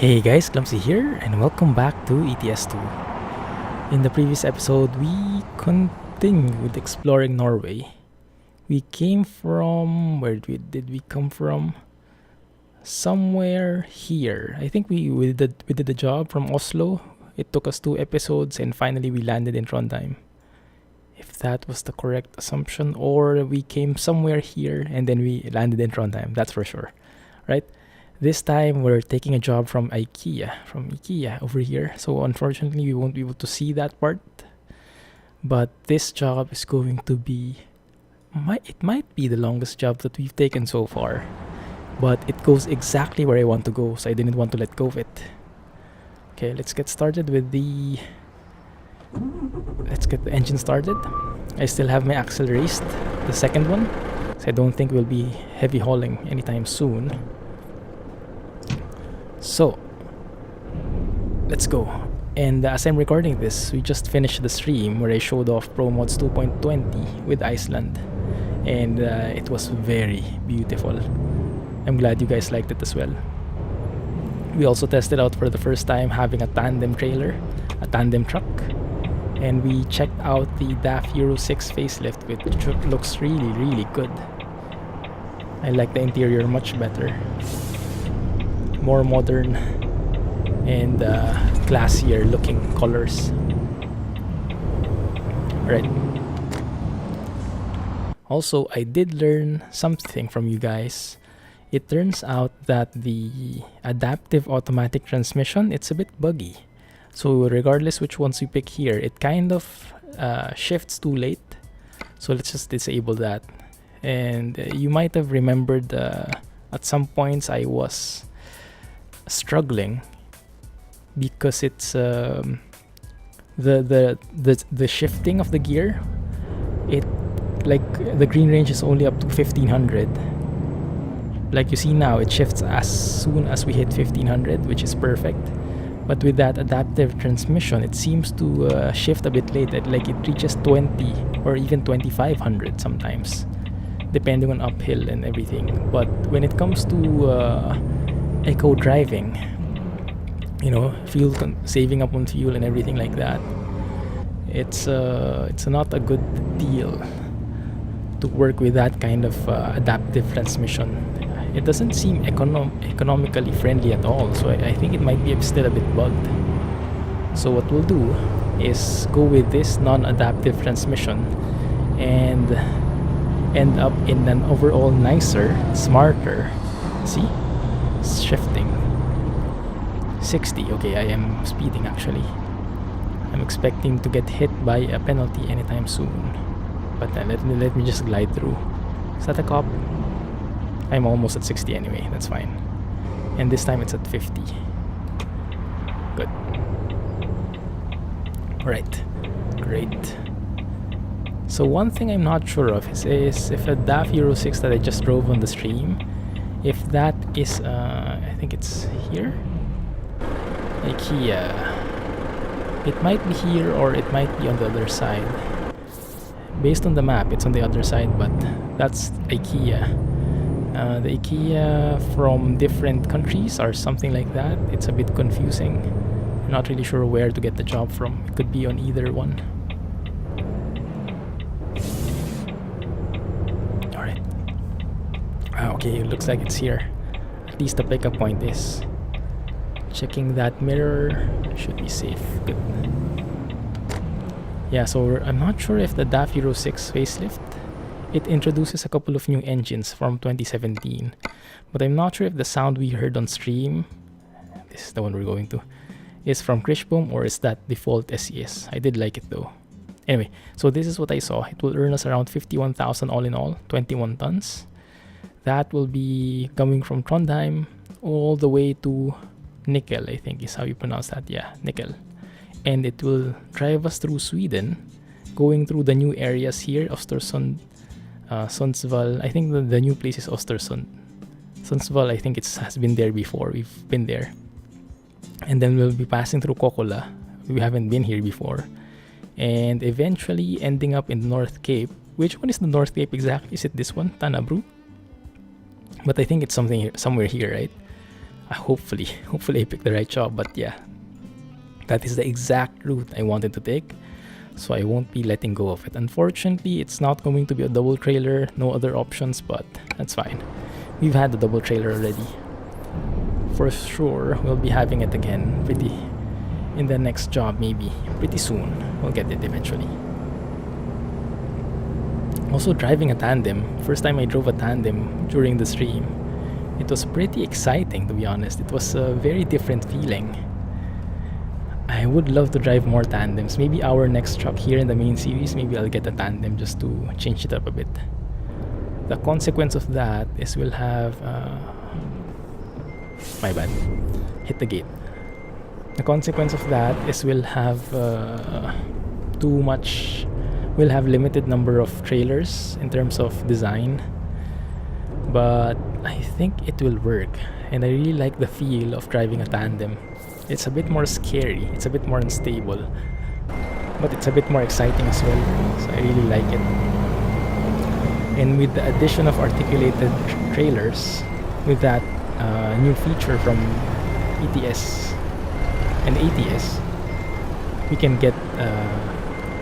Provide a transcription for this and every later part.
Hey guys, Clumsy here, and welcome back to ETS2. In the previous episode, we continued exploring Norway. We came from... did we come from? Somewhere here. I think we did the job from Oslo. It took us 2 episodes, and finally we landed in Trondheim. If that was the correct assumption, or we came somewhere here, and then we landed in Trondheim, that's for sure. Right? This time we're taking a job from IKEA over here. So unfortunately we won't be able to see that part. But this job is going to be... it might be the longest job that we've taken so far. But it goes exactly where I want to go, so I didn't want to let go of it. Okay, let's get started with the... Let's get the engine started. I still have my axle raised, the second one. So I don't think we'll be heavy hauling anytime soon. So, let's go. And as I'm recording this, we just finished the stream where I showed off ProMods 2.20 with Iceland. And it was very beautiful. I'm glad you guys liked it as well. We also tested out for the first time having a tandem trailer, a tandem truck. And we checked out the DAF Euro 6 facelift, which looks really good. I like the interior much better. More modern and classier looking colors. Right. Also, I did learn something from you guys. It turns out that the adaptive automatic transmission, it's a bit buggy. So regardless which ones we pick here, it kind of shifts too late. So let's just disable that. And you might have remembered at some points I was struggling because it's the shifting of the gear. It like the green range is only up to 1500. Like you see now, it shifts as soon as we hit 1500, which is perfect. But with that adaptive transmission, it seems to shift a bit late. Like it reaches 20 or even 2500 sometimes, depending on uphill and everything. But when it comes to eco driving, you know, saving up on fuel and everything like that, it's not a good deal to work with that kind of adaptive transmission. It doesn't seem economically friendly at all, so I think it might be still a bit bugged. So what we'll do is go with this non-adaptive transmission and end up in an overall nicer, smarter, see? Shifting 60. Okay, I am speeding actually. I'm expecting to get hit by a penalty anytime soon, but let me just glide through. Is that a cop? I'm almost at 60 anyway, that's fine. And this time it's at 50. Good. Alright, great. So one thing I'm not sure of is if a DAF Euro 6 that I just drove on the stream, if that is, I think it's here? IKEA. It might be here or it might be on the other side. Based on the map, it's on the other side, but that's IKEA. The IKEA from different countries or something like that. It's a bit confusing. I'm not really sure where to get the job from. It could be on either one. Okay, it looks like it's here. At least the pickup point is. Checking that mirror, should be safe. Good. Yeah, so I'm not sure if the DAF Euro 6 facelift, it introduces a couple of new engines from 2017. But I'm not sure if the sound we heard on stream, this is the one we're going to, is from Krishboom or is that default SES. I did like it though. Anyway, so this is what I saw. It will earn us around 51,000 all in all, 21 tons. That will be coming from Trondheim all the way to Nickel, I think is how you pronounce that. Yeah, Nickel. And it will drive us through Sweden, going through the new areas here, Östersund, Sundsvall. I think the new place is Östersund. Sundsvall, I think it has been there before. We've been there. And then we'll be passing through Kokkola. We haven't been here before. And eventually ending up in the North Cape. Which one is the North Cape exactly? Is it this one? Tanabru? But I think it's somewhere here, right? hopefully I pick the right job. But yeah, that is the exact route I wanted to take, so I won't be letting go of it. Unfortunately, it's not going to be a double trailer, no other options, but that's fine. We've had the double trailer already. For sure, we'll be having it again in the next job, maybe pretty soon. We'll get it eventually. Also, driving a tandem, first time I drove a tandem during the stream, it was pretty exciting, to be honest. It was a very different feeling. I would love to drive more tandems. Maybe our next truck here in the main series, maybe I'll get a tandem just to change it up a bit. The consequence of that is we'll have my bad, hit the gate. The consequence of that is we'll have we'll have limited number of trailers in terms of design, but I think it will work, and I really like the feel of driving a tandem. It's a bit more scary, it's a bit more unstable, but it's a bit more exciting as well, so I really like it. And with the addition of articulated trailers, with that new feature from ETS and ATS, we can get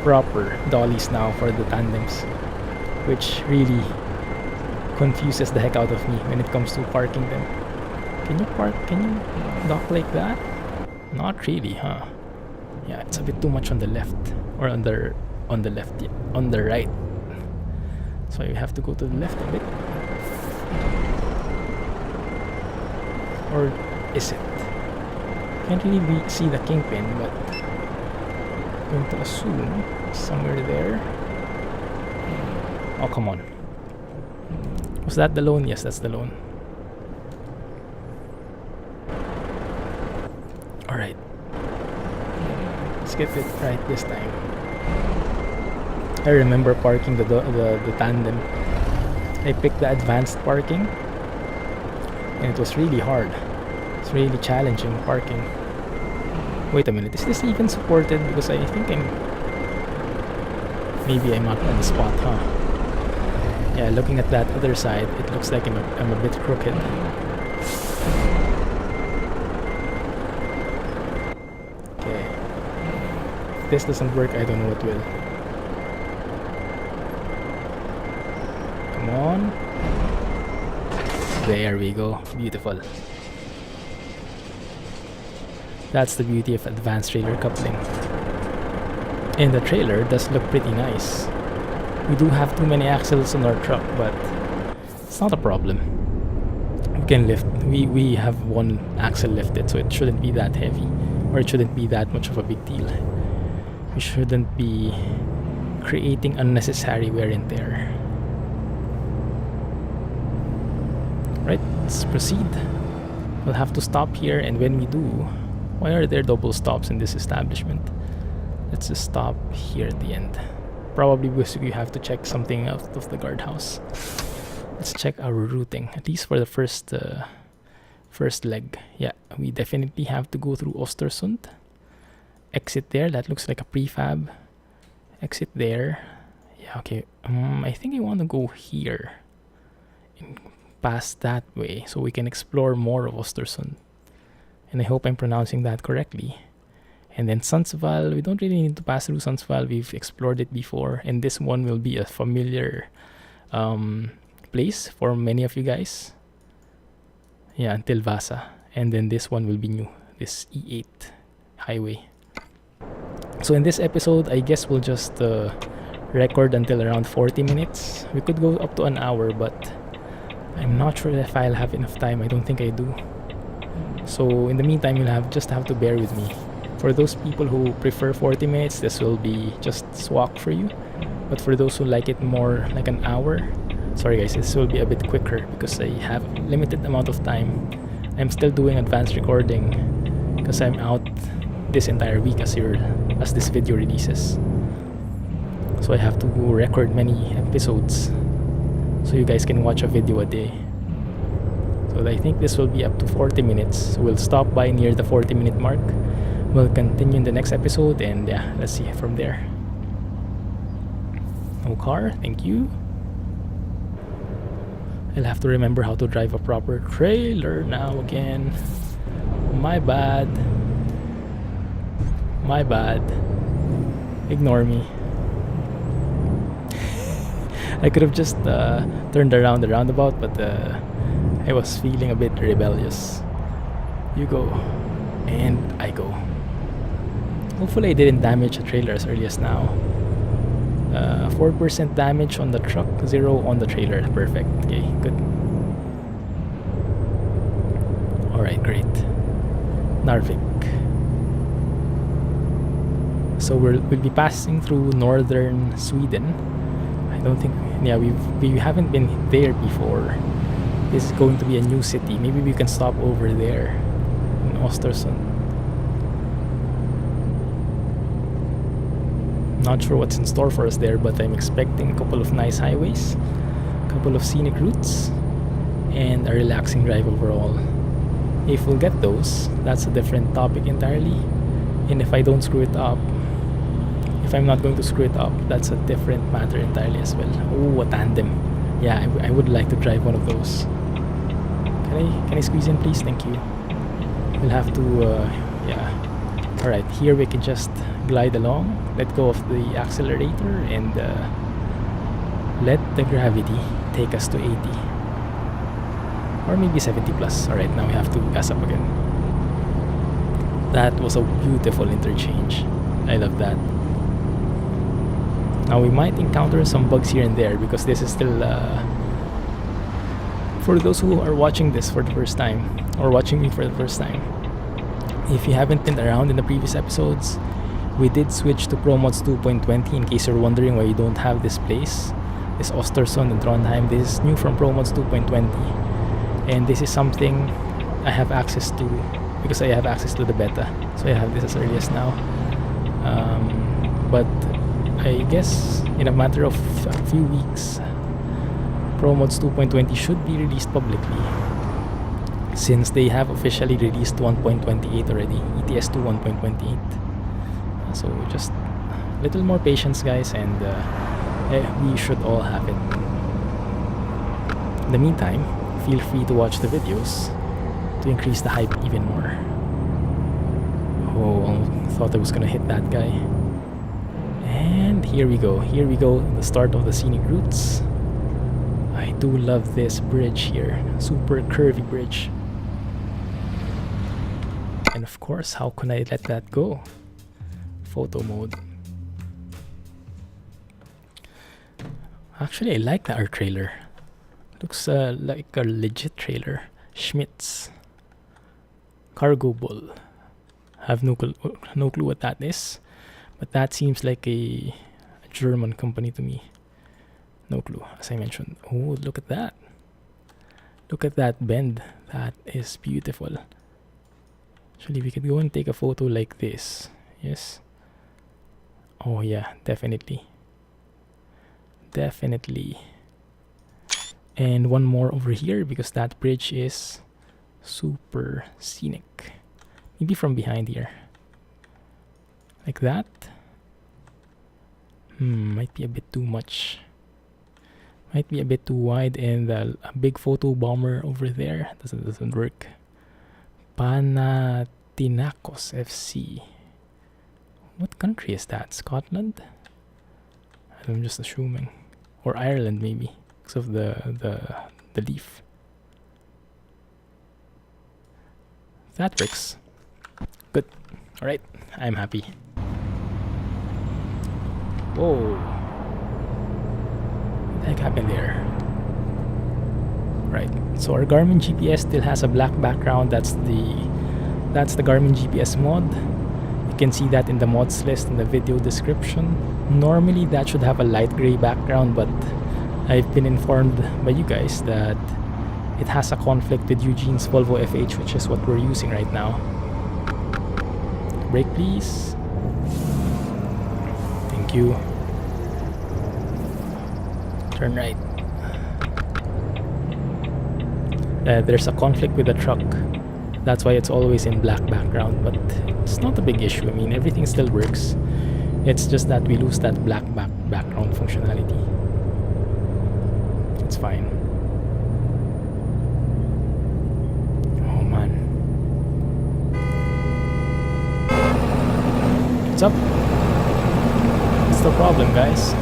proper dollies now for the tandems, which really confuses the heck out of me when it comes to parking them. Can you dock like that? Not really, huh? Yeah, it's a bit too much on the left, or on the left, yeah, on the right. So you have to go to the left a bit. Or is it? Can't really see the kingpin, but I'm going to assume somewhere there. Oh, come on. Was that the loan? Yes, that's the loan. Alright. Let's get it right this time. I remember parking the tandem. I picked the advanced parking, and it was really hard. It's really challenging parking. Wait a minute, is this even supported? Because I think maybe I'm not on the spot, huh? Yeah, looking at that other side, it looks like I'm a bit crooked. Okay. If this doesn't work, I don't know what will. Come on. There we go. Beautiful. That's the beauty of advanced trailer coupling. And the trailer does look pretty nice. We do have too many axles on our truck, but it's not a problem. We can lift. We have one axle lifted, so it shouldn't be that heavy, or it shouldn't be that much of a big deal. We shouldn't be creating unnecessary wear and tear. Right, let's proceed. We'll have to stop here, and when we do, why are there double stops in this establishment? Let's just stop here at the end. Probably because we have to check something out of the guardhouse. Let's check our routing, at least for the first leg. Yeah, we definitely have to go through Östersund. Exit there. That looks like a prefab. Exit there. Yeah, okay. I think I want to go here and pass that way so we can explore more of Östersund. And I hope I'm pronouncing that correctly. And then Sundsvall, we don't really need to pass through Sundsvall. We've explored it before, and this one will be a familiar place for many of you guys. Yeah, until Vasa. And then this one will be new, this E8 highway. So in this episode, I guess we'll just record until around 40 minutes. We could go up to an hour, but I'm not sure if I'll have enough time. I don't think I do. So in the meantime, you'll just have to bear with me. For those people who prefer 40 minutes, this will be just swap for you. But for those who like it more like an hour, sorry guys, this will be a bit quicker because I have limited amount of time. I'm still doing advanced recording because I'm out this entire week as this video releases. So I have to record many episodes so you guys can watch a video a day. So I think this will be up to 40 minutes. We'll stop by near the 40-minute mark. We'll continue in the next episode, and yeah, let's see from there. No car, thank you. I'll have to remember how to drive a proper trailer now again. My bad. My bad. Ignore me. I could have just turned around the roundabout, but I was feeling a bit rebellious. You go, and I go. Hopefully I didn't damage the trailer as early as now. 4% damage on the truck, 0 on the trailer. Perfect. Okay, good. Alright, great. Narvik. So we'll be passing through northern Sweden. I don't think, yeah, we haven't been there before. This is going to be a new city. Maybe we can stop over there in Östersund. Not sure what's in store for us there, but I'm expecting a couple of nice highways, a couple of scenic routes, and a relaxing drive overall. If we'll get those, that's a different topic entirely. And if I don't screw it up, if I'm not going to screw it up, that's a different matter entirely as well. Oh, a tandem. Yeah, I would like to drive one of those. Can I squeeze in, please? Thank you. We'll have to, yeah. Alright, here we can just glide along, let go of the accelerator, and let the gravity take us to 80. Or maybe 70 plus. Alright, now we have to gas up again. That was a beautiful interchange. I love that. Now we might encounter some bugs here and there because this is still for those who are watching this for the first time, or watching me for the first time. If you haven't been around in the previous episodes, we did switch to ProMods 2.20 in case you're wondering why you don't have this place. This Östersund in Trondheim. This is new from ProMods 2.20. And this is something I have access to because I have access to the beta. So I have this as early as now. But I guess in a matter of a few weeks, ProMods 2.20 should be released publicly, since they have officially released 1.28 already, ETS2 1.28. So just a little more patience, guys, and we should all have it. In the meantime, feel free to watch the videos to increase the hype even more. Oh, I thought I was gonna hit that guy. And here we go, the start of the scenic routes. I do love this bridge here, super curvy bridge. And of course, how can I let that go? Photo mode. Actually, I like our trailer. Looks like a legit trailer. Schmitz. Cargo Bull. Have no clue what that is, but that seems like a German company to me. No clue, as I mentioned. Oh, look at that. Look at that bend. That is beautiful. Actually, we could go and take a photo like this. Yes. Oh yeah, definitely. Definitely. And one more over here because that bridge is super scenic. Maybe from behind here. Like that. Might be a bit too much. Might be a bit too wide, and a big photo bomber over there doesn't work. Panathinaikos FC. What country is that? Scotland? I'm just assuming, or Ireland maybe, because of the leaf. That works. Good. All right, I'm happy. Whoa. What the heck happened there? Right. So our Garmin GPS still has a black background. That's the Garmin GPS mod. You can see that in the mods list in the video description. Normally that should have a light gray background, but I've been informed by you guys that it has a conflict with Eugene's Volvo FH, which is what we're using right now. Brake please. Thank you. Turn right. There's a conflict with the truck. That's why it's always in black background, but it's not a big issue. I mean, everything still works. It's just that we lose that black background functionality. It's fine. What's up? What's the problem, guys?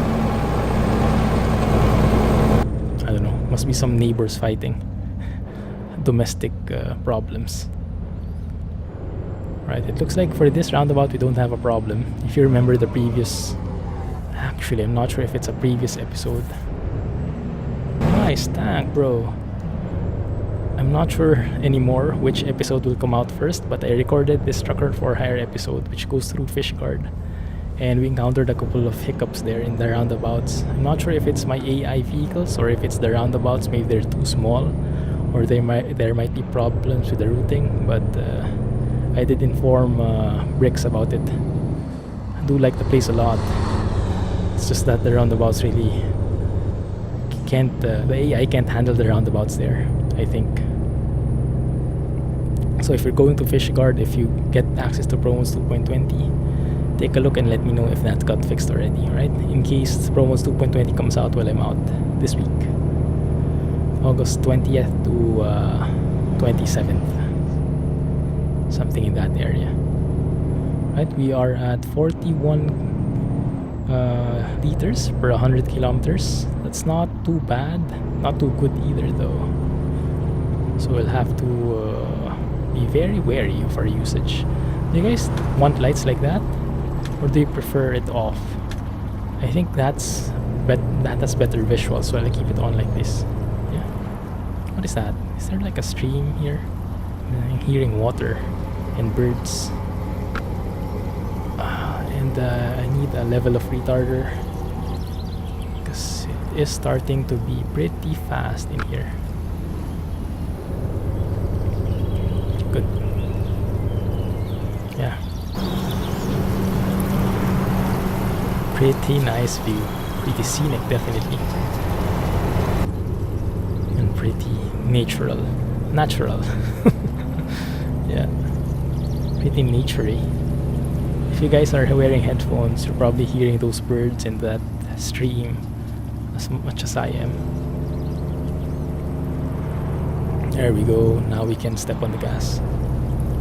I don't know. Must be some neighbors fighting. Domestic problems. Right, it looks like for this roundabout we don't have a problem. If you remember the previous... Actually, I'm not sure if it's a previous episode. Nice tank, bro. I'm not sure anymore which episode will come out first, but I recorded this Trucker for Hire episode which goes through Fishguard. And we encountered a couple of hiccups there in the roundabouts. I'm not sure if it's my AI vehicles or if it's the roundabouts. Maybe they're too small, or there might be problems with the routing, but I did inform Bricks about it. I do like the place a lot. It's just that the roundabouts really can't, the AI can't handle the roundabouts there, I think. So if you're going to Fishguard, if you get access to ProMods 2.20, take a look and let me know if that got fixed already, right? In case ProMods 2.20 comes out while I'm out this week. August 20th to 27th. Something in that area. Right, we are at 41 liters per 100 kilometers. That's not too bad. Not too good either though. So we'll have to be very wary of our usage. Do you guys want lights like that? Or do you prefer it off? I think that has better visuals, so I'll keep it on like this. Yeah. What is that? Is there like a stream here? I'm hearing water and birds. And I need a level of retarder because it is starting to be pretty fast in here. Good. Yeah. Pretty nice view. Pretty scenic, definitely. And pretty natural. Yeah. Pretty naturey. If you guys are wearing headphones, you're probably hearing those birds in that stream as much as I am. There we go. Now we can step on the gas.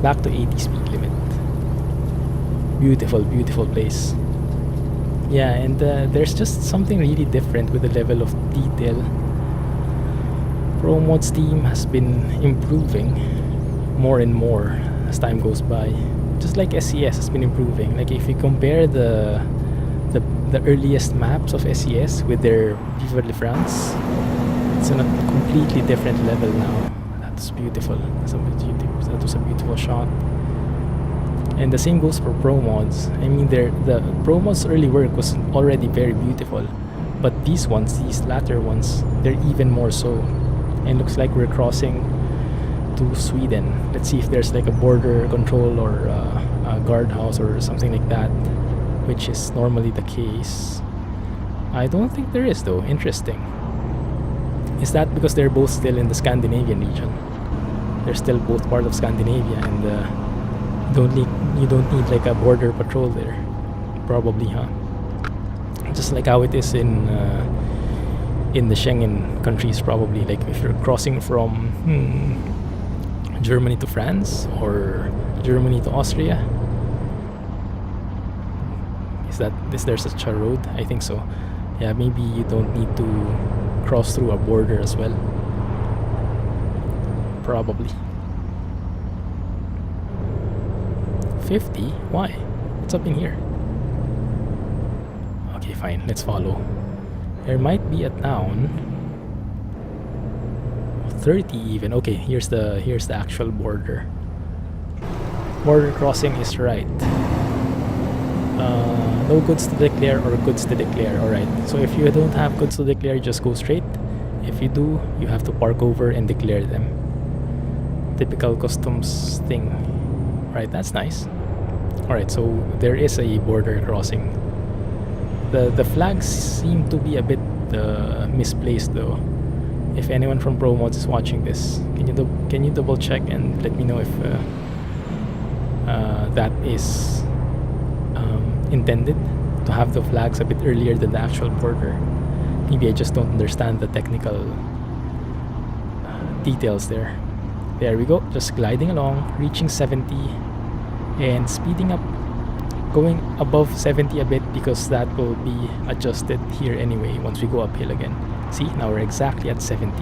Back to 80 speed limit. Beautiful, beautiful place. Yeah, and there's just something really different with the level of detail. ProMods team has been improving more and more as time goes by. Just like SES has been improving. Like if you compare the earliest maps of SES with their Viva de France, it's on a completely different level now. That's beautiful. That was a beautiful shot. And the same goes for ProMods. I mean, the ProMods early work was already very beautiful, but these latter ones, they're even more so. And looks like we're crossing to Sweden. Let's see if there's like a border control or a guardhouse or something like that, which is normally the case. I don't think there is though. Interesting. Is that because they're both still in the Scandinavian region? They're still both part of Scandinavia, and you don't need like a border patrol there. Probably, huh? Just like how it is in the Schengen countries, probably. Like if you're crossing from Germany to France or Germany to Austria. Is there such a road? I think so. Yeah, maybe you don't need to cross through a border as well. Probably. 50? Why? What's up in here? Okay, fine. Let's follow. There might be a town. 30 even. Okay, here's the actual border. Border crossing is right. No goods to declare or goods to declare. Alright, so if you don't have goods to declare, just go straight. If you do, you have to park over and declare them. Typical customs thing. Right, that's nice. Alright, so there is a border crossing. The flags seem to be a bit misplaced though. If anyone from ProMods is watching this, can you double check and let me know if that is intended to have the flags a bit earlier than the actual border. Maybe I just don't understand the technical details there. There we go, just gliding along, reaching 70 and speeding up going above 70 a bit because that will be adjusted here anyway once we go uphill again. See, now we're exactly at 70.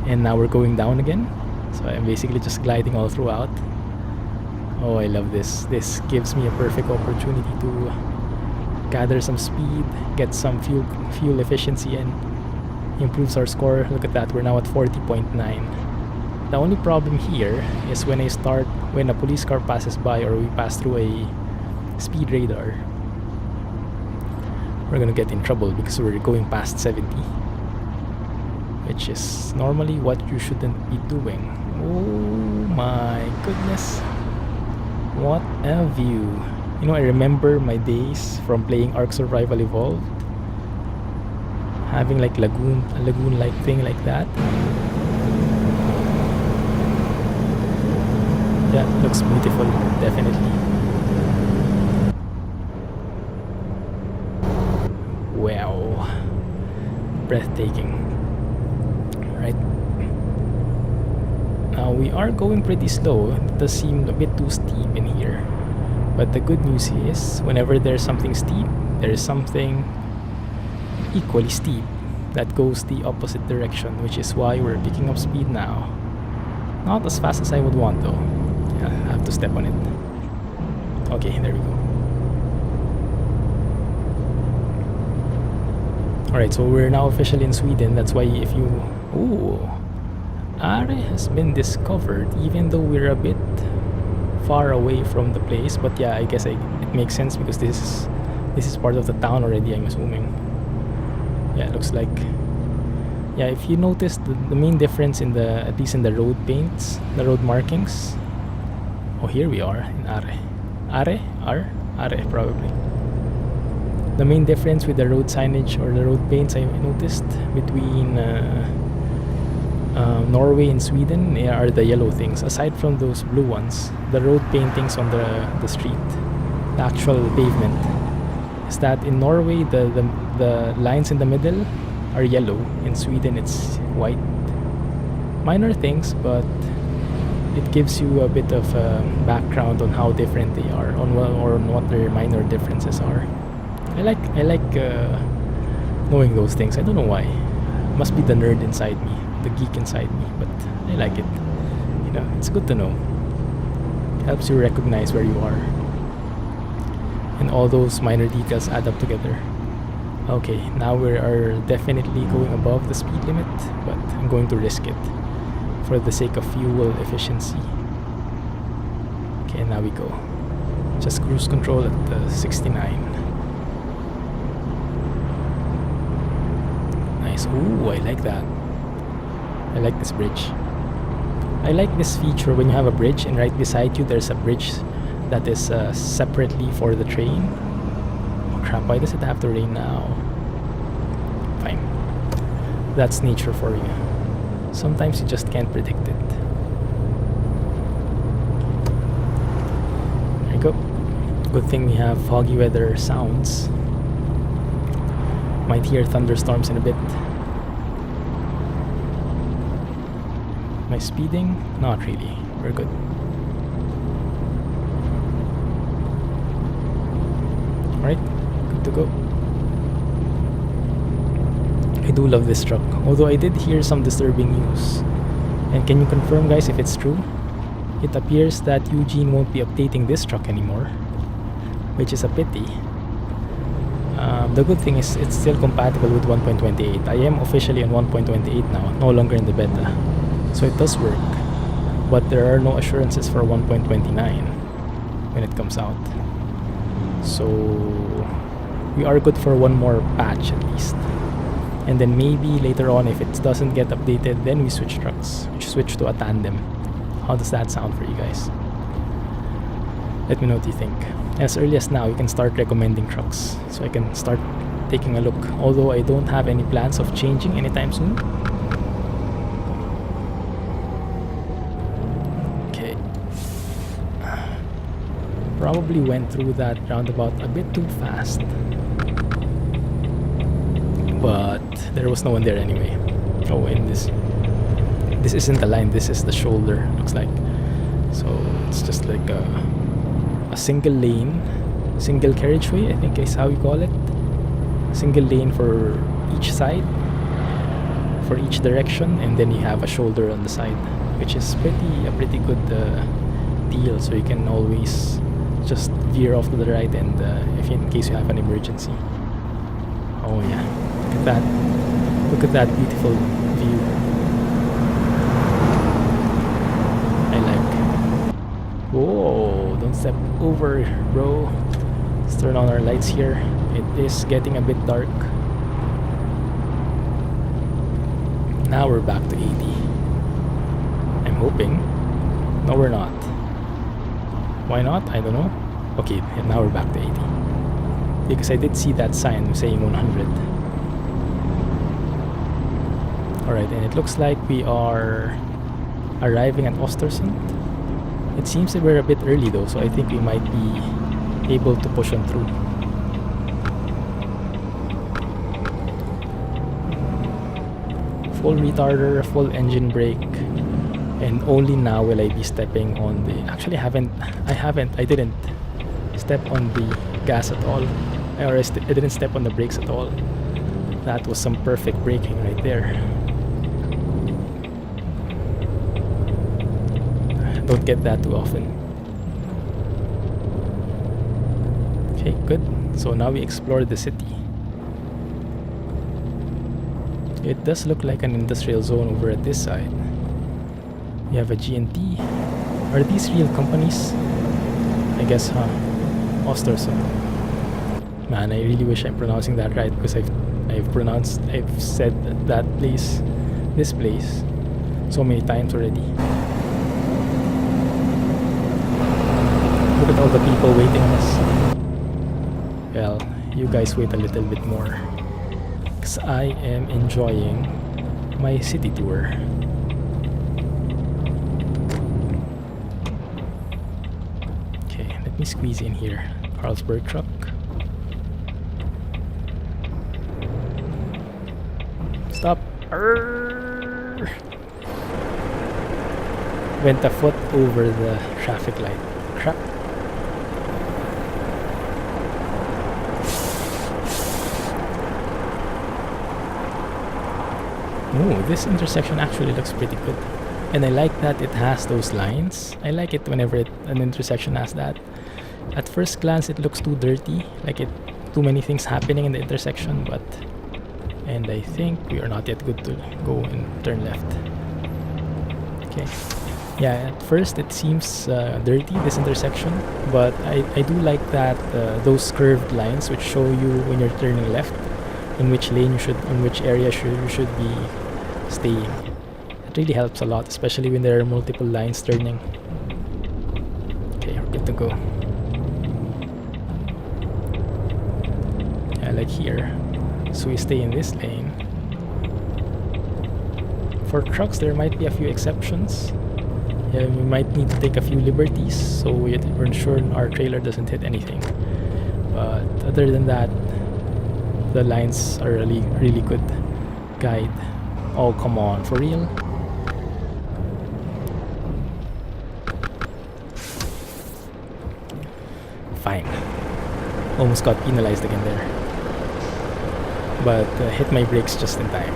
And now we're going down again. So I'm basically just gliding all throughout. Oh, I love this. This gives me a perfect opportunity to gather some speed, get some fuel efficiency, and improves our score. Look at that, we're now at 40.9. The only problem here is when a police car passes by or we pass through a speed radar, we're gonna get in trouble because we're going past 70, which is normally what you shouldn't be doing. Oh my goodness, what a view. You know, I remember my days from playing Ark Survival Evolved, having like a lagoon-like thing like that. Yeah, looks beautiful, definitely. Wow, breathtaking. Right. Now we are going pretty slow. It does seem a bit too steep in here. But the good news is, whenever there's something steep, there is something equally steep that goes the opposite direction, which is why we're picking up speed now. Not as fast as I would want though. Yeah, I have to step on it. Okay, there we go. Alright, so we're now officially in Sweden. That's why if you... Ooh, Are has been discovered, even though we're a bit far away from the place. But yeah, I guess it makes sense because this is part of the town already, I'm assuming. Yeah, it looks like... Yeah, if you notice the main difference in the, at least in the road paints, the road markings. Oh, here we are in Are probably. The main difference with the road signage or the road paints I noticed between Norway and Sweden are the yellow things. Aside from those blue ones, the road paintings on the street, the actual pavement, is that in Norway the lines in the middle are yellow. In Sweden it's white. Minor things, but it gives you a bit of background on how different they are, on what their minor differences are. I like knowing those things. I don't know why. Must be the nerd inside me, the geek inside me, but I like it. You know, it's good to know. Helps you recognize where you are, and all those minor details add up together. Okay, now we are definitely going above the speed limit, but I'm going to risk it for the sake of fuel efficiency. Okay, now we go. Just cruise control at 69. Nice. Ooh, I like that. I like this bridge. I like this feature when you have a bridge and right beside you there's a bridge that is separately for the train. Oh crap, why does it have to rain now? Fine. That's nature for you. Sometimes you just can't predict it. There you go. Good thing we have foggy weather sounds. Might hear thunderstorms in a bit. Am I speeding? Not really. We're good. Alright, good to go. I do love this truck, although I did hear some disturbing news. And can you confirm, guys, if it's true? It appears that Eugene won't be updating this truck anymore, which is a pity. The good thing is it's still compatible with 1.28. I am officially on 1.28 now, no longer in the beta. So it does work, but there are no assurances for 1.29 when it comes out. So we are good for one more patch at least. And then maybe later on, if it doesn't get updated, then we switch trucks. We switch to a tandem. How does that sound for you guys? Let me know what you think. As early as now, you can start recommending trucks, so I can start taking a look. Although I don't have any plans of changing anytime soon. Okay. Probably went through that roundabout a bit too fast. But there was no one there anyway. Oh, and this isn't the line, this is the shoulder, looks like. So it's just like a single lane, single carriageway, I think is how you call it. Single lane for each side, for each direction, and then you have a shoulder on the side, which is a pretty good deal. So you can always just veer off to the right, and if in case you have an emergency. Oh yeah, look at that! Look at that beautiful view. I like. Whoa! Don't step over, bro. Let's turn on our lights here. It is getting a bit dark. Now we're back to 80. I'm hoping. No, we're not. Why not? I don't know. Okay, and now we're back to 80. Because I did see that sign saying 100. Alright, and it looks like we are arriving at Östersund. It seems that we're a bit early though, so I think we might be able to push on through. Full retarder, full engine brake, and only now will I be stepping on the... Actually, I didn't step on the gas at all. I didn't step on the brakes at all. That was some perfect braking right there. Don't get that too often. Okay, good. So now we explored the city. It does look like an industrial zone over at this side. We have a G&T. Are these real companies? I guess, huh? Östersund. Man, I really wish I'm pronouncing that right, because I've said this place, so many times already. Look at all the people waiting on us. Well, you guys wait a little bit more, because I am enjoying my city tour. Okay, let me squeeze in here. Carlsberg truck. Stop. Arrgh. Went a foot over the traffic light. Crap. Oh, this intersection actually looks pretty good. And I like that it has those lines. I like it whenever an intersection has that. At first glance, it looks too dirty, like too many things happening in the intersection, but... And I think we are not yet good to go and turn left. Okay. Yeah, at first it seems dirty, this intersection, but I do like that those curved lines which show you when you're turning left, in which lane in which area you should be staying. It really helps a lot, especially when there are multiple lines turning. Okay, we're good to go. Yeah, like here. So we stay in this lane. For trucks, there might be a few exceptions. Yeah, we might need to take a few liberties so we're sure our trailer doesn't hit anything. But other than that, the lines are really good guide. Oh, come on, for real? Fine. Almost got penalized again there. But hit my brakes just in time.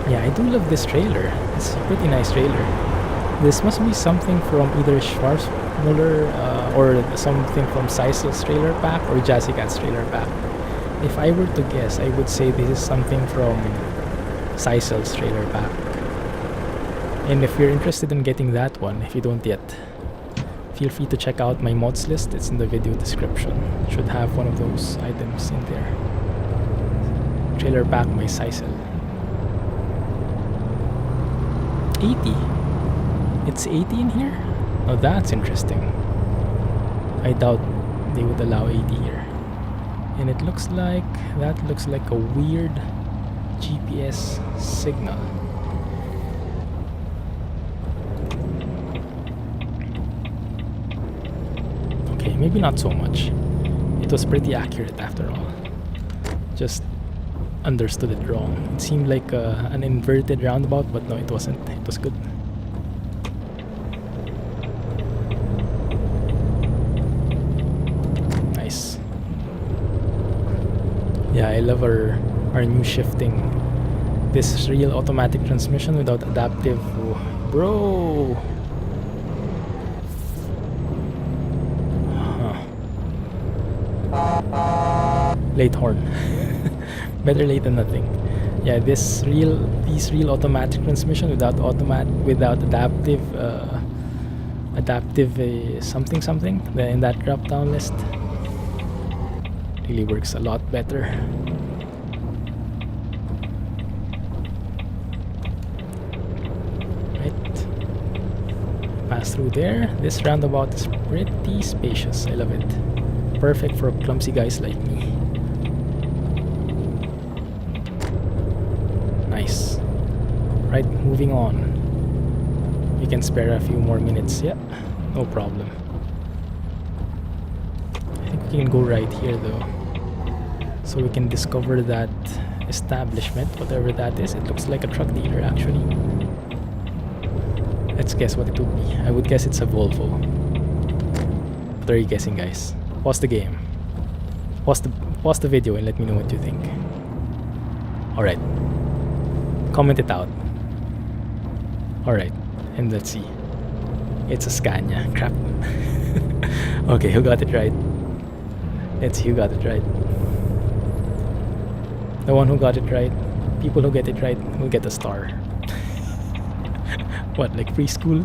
Yeah, I do love this trailer. It's a pretty nice trailer. This must be something from either Schwarzmüller or something from Seisel's trailer pack or Jazzicat's trailer pack. If I were to guess, I would say this is something from Seisel's trailer pack. And if you're interested in getting that one, if you don't yet, feel free to check out my mods list. It's in the video description. Should have one of those items in there. Trailer pack by Seisel. 80. It's 80 in here? Oh, that's interesting. I doubt they would allow 80 here. And it looks like a weird GPS signal. Okay, maybe not so much. It was pretty accurate after all. Just understood it wrong. It seemed like an inverted roundabout, but no, it wasn't. It was good. I love our new shifting. This real automatic transmission without adaptive. Oh, bro. Late horn. Better late than nothing. Yeah, these real automatic transmission without adaptive something in that drop down list really works a lot better. Right, pass through there. This roundabout is pretty spacious. I love it. Perfect for clumsy guys like me. Nice. Right, moving on. You can spare a few more minutes. Yeah, no problem. I think we can go right here though, so we can discover that establishment, whatever that is. It looks like a truck dealer actually. Let's guess what it would be. I would guess it's a Volvo. What are you guessing, guys? Pause the game. Pause the video and let me know what you think. Alright. Comment it out. Alright. And let's see. It's a Scania. Crap. Okay, who got it right? Let's see who got it right. The one who got it right. People who get it right will get a star. What, like preschool?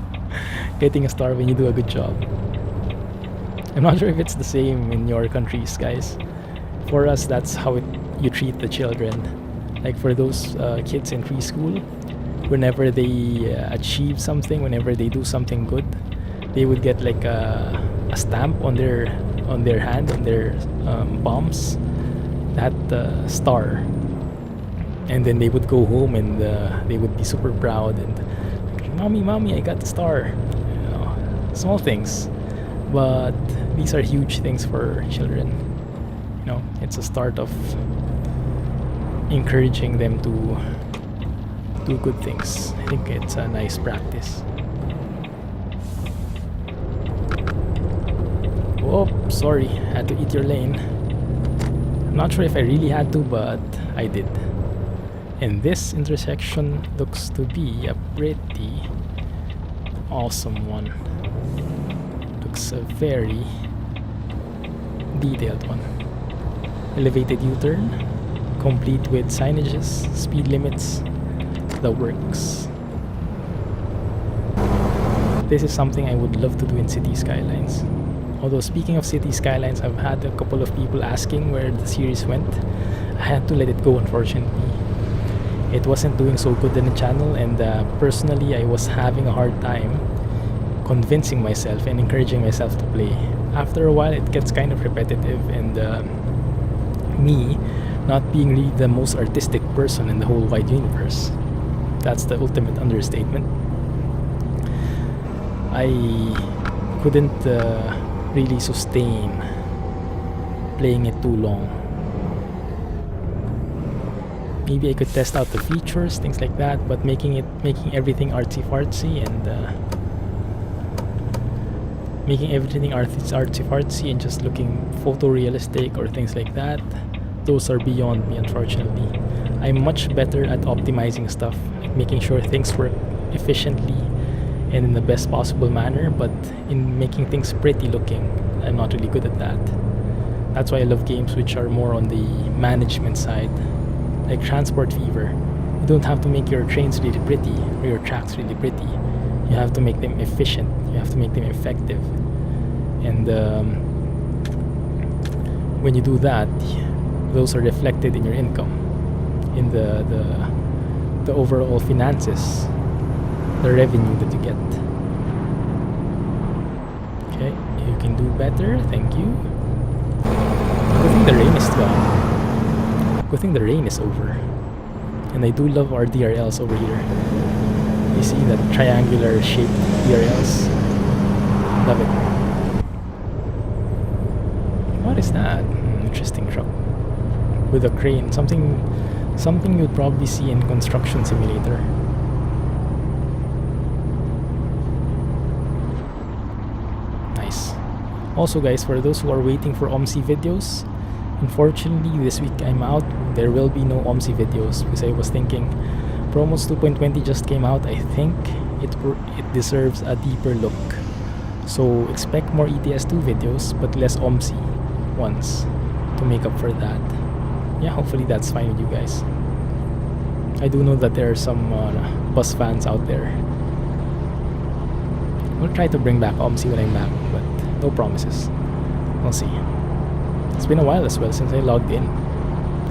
Getting a star when you do a good job. I'm not sure if it's the same in your countries, guys. For us, that's how you treat the children. Like for those kids in preschool, whenever they achieve something, whenever they do something good, they would get like a stamp on their hand, on their palms, that star, and then they would go home and they would be super proud and, mommy, I got the star. You know, small things, but these are huge things for children. You know, it's a start of encouraging them to do good things. I think it's a nice practice. Oh, sorry, had to eat your lane. I'm not sure if I really had to, but I did. And this intersection looks to be a pretty awesome one. Looks a very detailed one. Elevated U-turn, complete with signages, speed limits, the works. This is something I would love to do in city skylines. Although speaking of city skylines, I've had a couple of people asking where the series went. I had to let it go, unfortunately. It wasn't doing so good in the channel, and personally I was having a hard time convincing myself and encouraging myself to play. After a while it gets kind of repetitive, and me not being really the most artistic person in the whole wide universe, that's the ultimate understatement, I couldn't really sustain playing it too long. Maybe I could test out the features, things like that, but making everything artsy-fartsy and and just looking photorealistic or things like that, those are beyond me, unfortunately. I'm much better at optimizing stuff, like making sure things work efficiently and in the best possible manner, but in making things pretty looking, I'm not really good at that. That's why I love games which are more on the management side, like Transport Fever. You don't have to make your trains really pretty or your tracks really pretty. You have to make them efficient. You have to make them effective. And when you do that, those are reflected in your income, in the overall finances, the revenue that you get. Okay, you can do better. Thank you. Good thing the rain is gone. Good thing the rain is over. And I do love our DRLs over here. You see that triangular shaped DRLs. Love it. What is that? Interesting truck with a crane. Something you'd probably see in Construction Simulator. Nice. Also guys, for those who are waiting for OMSI videos, Unfortunately, this week I'm out. There will be no OMSI videos because I was thinking ProMods 2.20 just came out. I think it deserves a deeper look. So expect more ETS2 videos but less OMSI ones to make up for that. Yeah, hopefully that's fine with you guys. I do know that there are some bus fans out there. We'll try to bring back OMSI when I'm back, but no promises. We'll see. It's been a while as well since I logged in.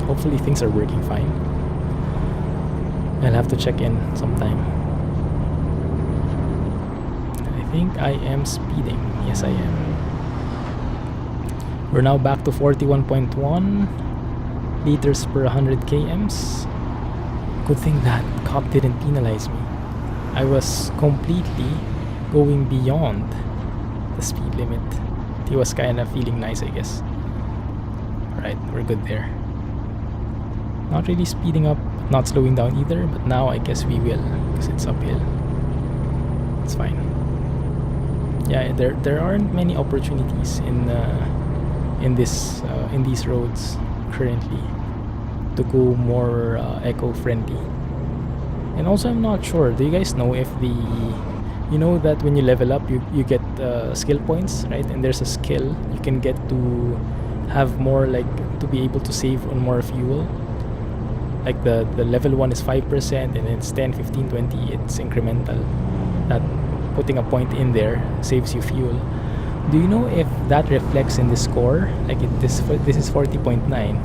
Hopefully things are working fine. I'll have to check in sometime. I think I am speeding. Yes, I am. We're now back to 41.1 liters per 100 kms. Good thing that cop didn't penalize me. I was completely going beyond the speed limit. He was kind of feeling nice, I guess. Alright, we're good there. Not really speeding up, not slowing down either, but now I guess we will because it's uphill. It's fine. Yeah, there aren't many opportunities in these roads currently to go more eco-friendly. And also, I'm not sure. Do you guys know if you know that when you level up, you get skill points, right? And there's a skill you can get to have more, like to be able to save on more fuel. Like the level 1 is 5% and it's 10, 15, 20. It's incremental. That putting a point in there saves you fuel. Do you know if that reflects in the score? Like this is 40.9.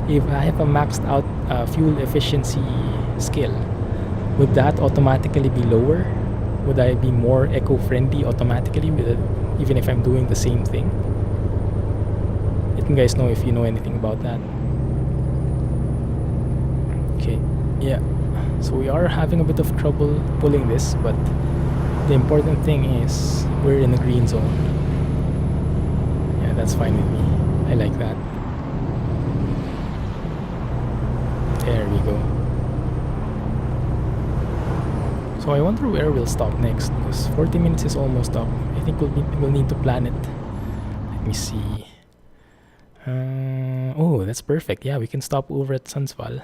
If I have a maxed out fuel efficiency skill, would that automatically be lower? Would I be more eco-friendly automatically with it, even if I'm doing the same thing? Let me guys know if you know anything about that. Okay, yeah. So we are having a bit of trouble pulling this, but the important thing is we're in the green zone. Yeah, that's fine with me. I like that. There we go. So I wonder where we'll stop next, because 40 minutes is almost up. I think we'll need to plan it. Let me see. Oh, that's perfect. Yeah, we can stop over at Sundsvall.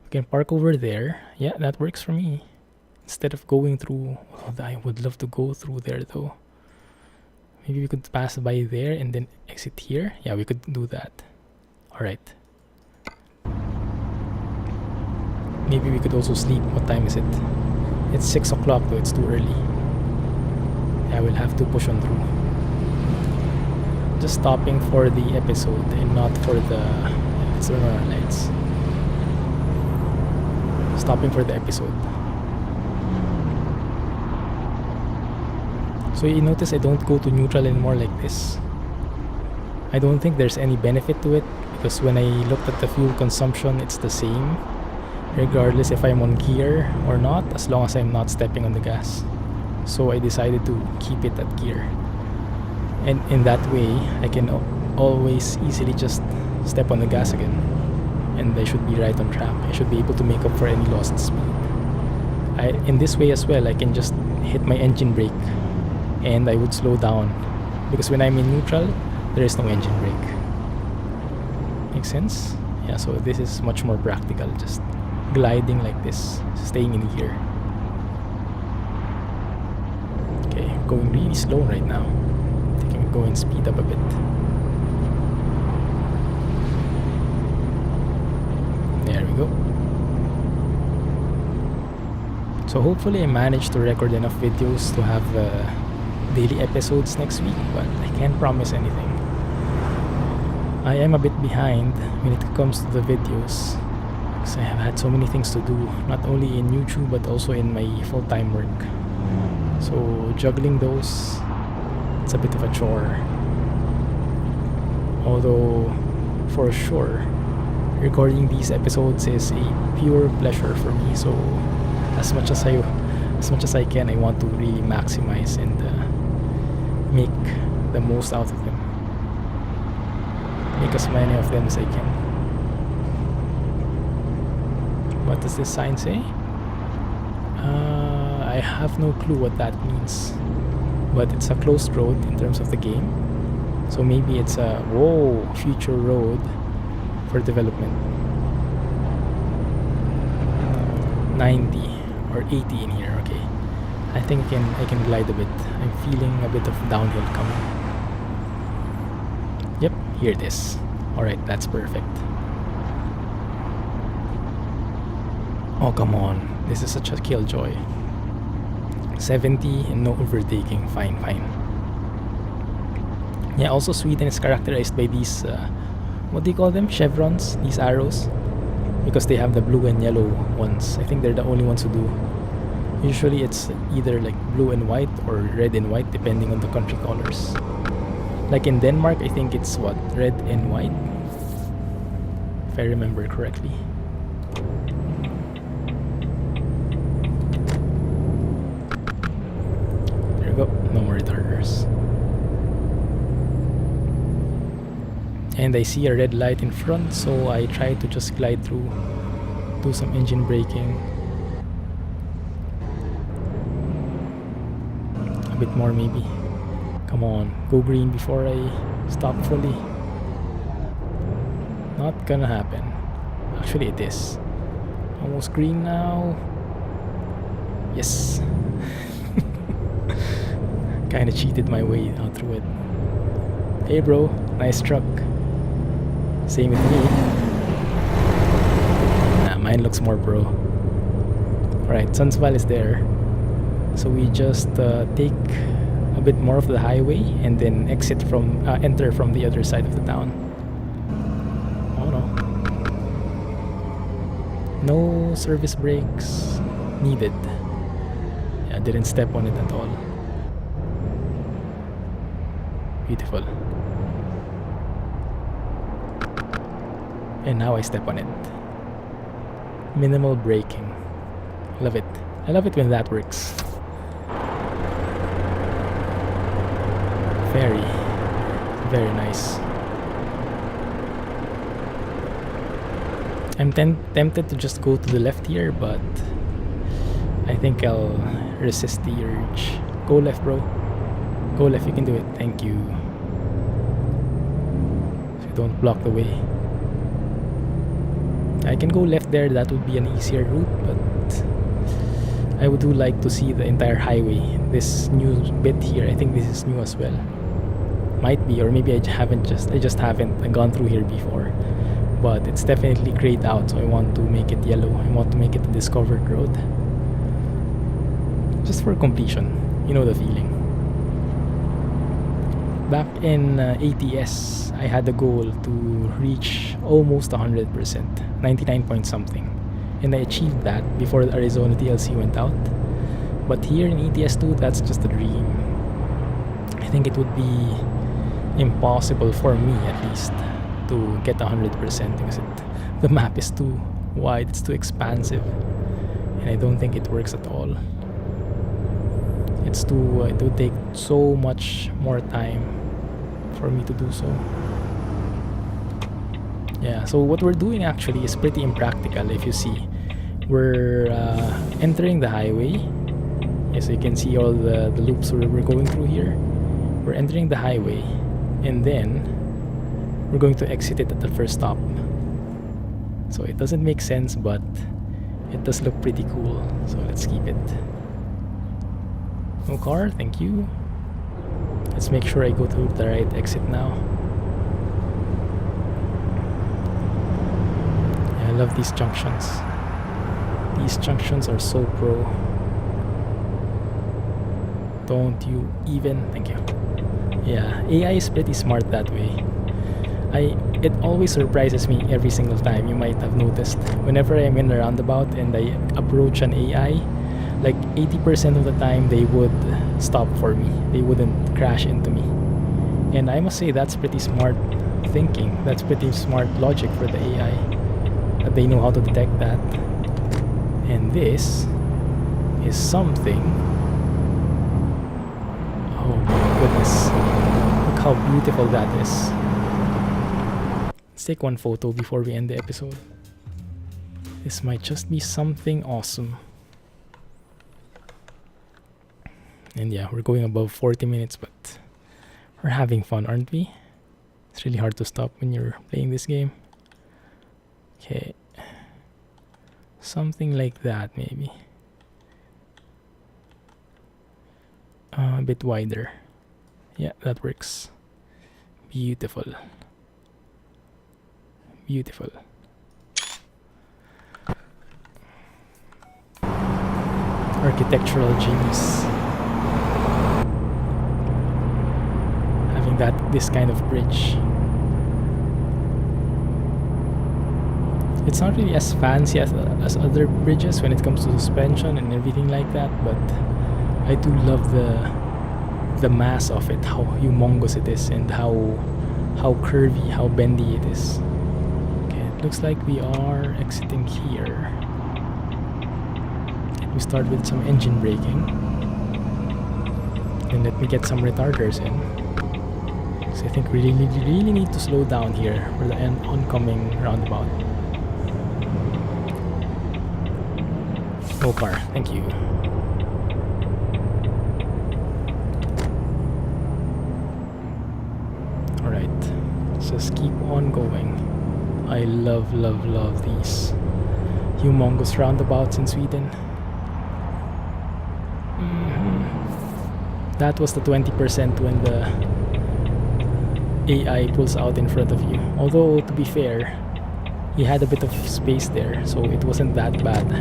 We can park over there. Yeah, that works for me. Instead of going through... Oh, I would love to go through there though. Maybe we could pass by there and then exit here. Yeah, we could do that. Alright. Maybe we could also sleep. What time is it? It's 6 o'clock though, it's too early. Yeah, we'll have to push on through. Just stopping for the episode and not for the external lights. Stopping for the episode. So you notice I don't go to neutral anymore like this. I don't think there's any benefit to it, because when I looked at the fuel consumption, it's the same regardless if I'm on gear or not, as long as I'm not stepping on the gas. So I decided to keep it at gear, and in that way I can always easily just step on the gas again, and I should be right on track. I should be able to make up for any lost speed. In this way as well, I can just hit my engine brake and I would slow down, because when I'm in neutral there is no engine brake. Make sense? Yeah, so this is much more practical, just gliding like this, staying in gear. Okay, going really slow right now. I think I'm going speed up a bit. There we go. So hopefully I manage to record enough videos to have daily episodes next week, but I can't promise anything. I am a bit behind when it comes to the videos, because I have had so many things to do, not only in YouTube but also in my full-time work. So juggling those, it's a bit of a chore. Although for sure recording these episodes is a pure pleasure for me, so as much as I can, I want to really maximize and make the most out of them. Make as many of them as I can. What does this sign say? I have no clue what that means, but it's a closed road in terms of the game, So maybe it's a future road for development. 90 or 80 in here. Okay, I think I can glide a bit. I'm feeling a bit of downhill coming. Yep, here it is. Alright, that's perfect. Oh, come on. This is such a killjoy. 70 and no overtaking. Fine. Yeah, also Sweden is characterized by these, what do you call them? Chevrons? These arrows? Because they have the blue and yellow ones. I think they're the only ones who do. Usually it's either like blue and white or red and white, depending on the country colors. Like in Denmark, I think it's what? Red and white? If I remember correctly. There we go. No more retarders. And I see a red light in front, so I try to just glide through, do some engine braking. A bit more maybe. Come on, go green before I stop fully. Not gonna happen. Actually it is. Almost green now. Yes. Kinda cheated my way out through it. Hey bro, nice truck. Same with me. Nah, mine looks more pro. Alright, Sundsvall is there. So we just take a bit more of the highway and then enter from the other side of the town. Oh no. No service brakes needed. Yeah, I didn't step on it at all. Beautiful. And now I step on it. Minimal braking. Love it. I love it when that works. Very, very nice. I'm tempted to just go to the left here, but I think I'll resist the urge. Go left, bro. Go left, you can do it. Thank you. So don't block the way. I can go left there, that would be an easier route, but I would do like to see the entire highway. This new bit here, I think this is new as well. Might be, or maybe I just haven't gone through here before. But it's definitely grayed out, so I want to make it yellow. I want to make it a discovered road. Just for completion. You know the feeling. Back in ATS, I had the goal to reach almost 100%, 99 point something. And I achieved that before the Arizona DLC went out. But here in ETS2, that's just a dream. I think it would be impossible for me, at least, to get 100% because the map is too wide, it's too expansive, and I don't think it works at all. It would take so much more time for me to do so. Yeah, so what we're doing actually is pretty impractical. If you see, we're entering the highway. Yes, you can see all the loops we're going through here. We're entering the highway, and then we're going to exit it at the first stop. So it doesn't make sense, but it does look pretty cool. So let's keep it. No car, thank you. Let's make sure I go to the right exit now. Yeah, I love these junctions. These junctions are so pro. Don't you even? Thank you. Yeah, AI is pretty smart that way. It always surprises me every single time. You might have noticed whenever I'm in a roundabout and I approach an AI, like 80% of the time they would stop for me. They wouldn't crash into me. And I must say that's pretty smart thinking. That's pretty smart logic for the AI. That they know how to detect that. And this is something. Oh my goodness. Look how beautiful that is. Let's take one photo before we end the episode. This might just be something awesome. And yeah, we're going above 40 minutes, but we're having fun, aren't we? It's really hard to stop when you're playing this game. Okay. Something like that, maybe. A bit wider. Yeah, that works. Beautiful. Beautiful. Architectural genius. Having this kind of bridge. It's not really as fancy as other bridges when it comes to suspension and everything like that, but I do love the mass of it, how humongous it is, and how curvy, how bendy it is. Okay, it looks like we are exiting here. We start with some engine braking, and let me get some retarders in. So I think we really need to slow down here for the oncoming roundabout. No car, thank you. Alright, let's just keep on going. I love these humongous roundabouts in Sweden. That was the 20% when the AI pulls out in front of you. Although, to be fair, he had a bit of space there, so it wasn't that bad.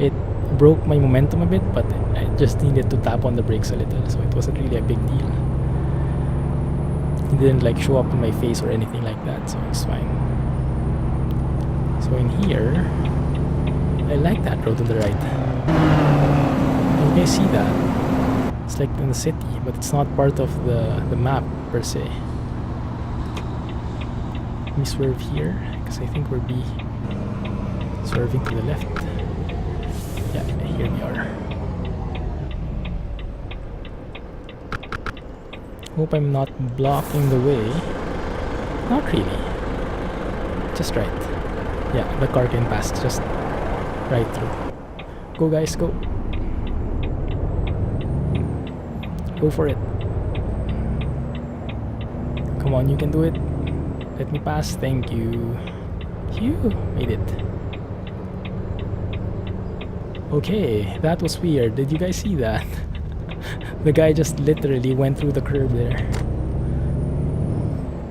It broke my momentum a bit, but I just needed to tap on the brakes a little, so it wasn't really a big deal. It didn't like show up in my face or anything like that, so it's fine. So in here, I like that road to the right. You guys see that? It's like in the city, but it's not part of the map per se. Let me swerve here, because I think we're swerving to the left. Yeah, here we are. Hope I'm not blocking the way. Not really. Just right. Yeah, the car can pass just right through. Go guys, go. Go for it. Come on, you can do it. Let me pass, thank you. Phew, made it. Okay, that was weird. Did you guys see that? The guy just literally went through the curb there.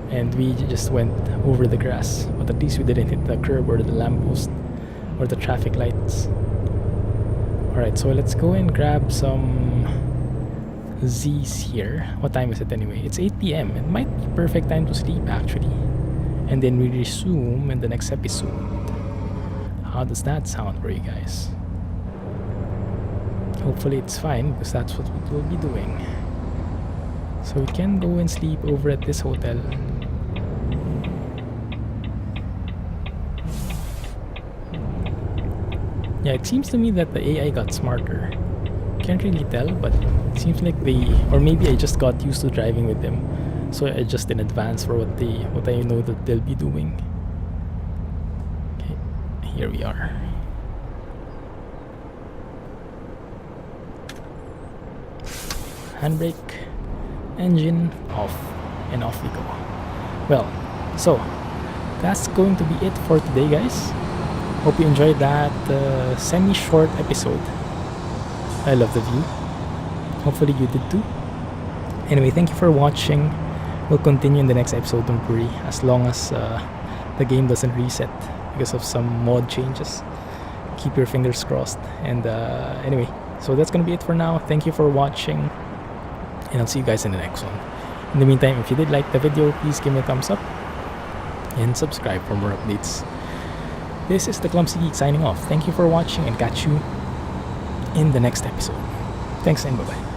And we just went over the grass. But at least we didn't hit the curb or the lamppost or the traffic lights. Alright, so let's go and grab some Z's here. What time is it anyway? It's 8 PM. It might be perfect time to sleep actually. And then we resume in the next episode. How does that sound for you guys? Hopefully it's fine, because that's what we'll be doing. So we can go and sleep over at this hotel. Yeah, it seems to me that the AI got smarter. Can't really tell, but it seems like or maybe I just got used to driving with them, so I adjust in advance for what I know that they'll be doing. Okay, here we are. Handbrake, engine off, and off we go. Well, so that's going to be it for today, guys. Hope you enjoyed that semi-short episode. I love the view. Hopefully you did too. Anyway, thank you for watching. We'll continue in the next episode, don't worry, as long as the game doesn't reset because of some mod changes. Keep your fingers crossed. And anyway, so that's gonna be it for now. Thank you for watching, and I'll see you guys in the next one. In the meantime, if you did like the video, please give me a thumbs up and subscribe for more updates. This is the Clumsy Geek signing off. Thank you for watching, and catch you in the next episode. Thanks and bye-bye.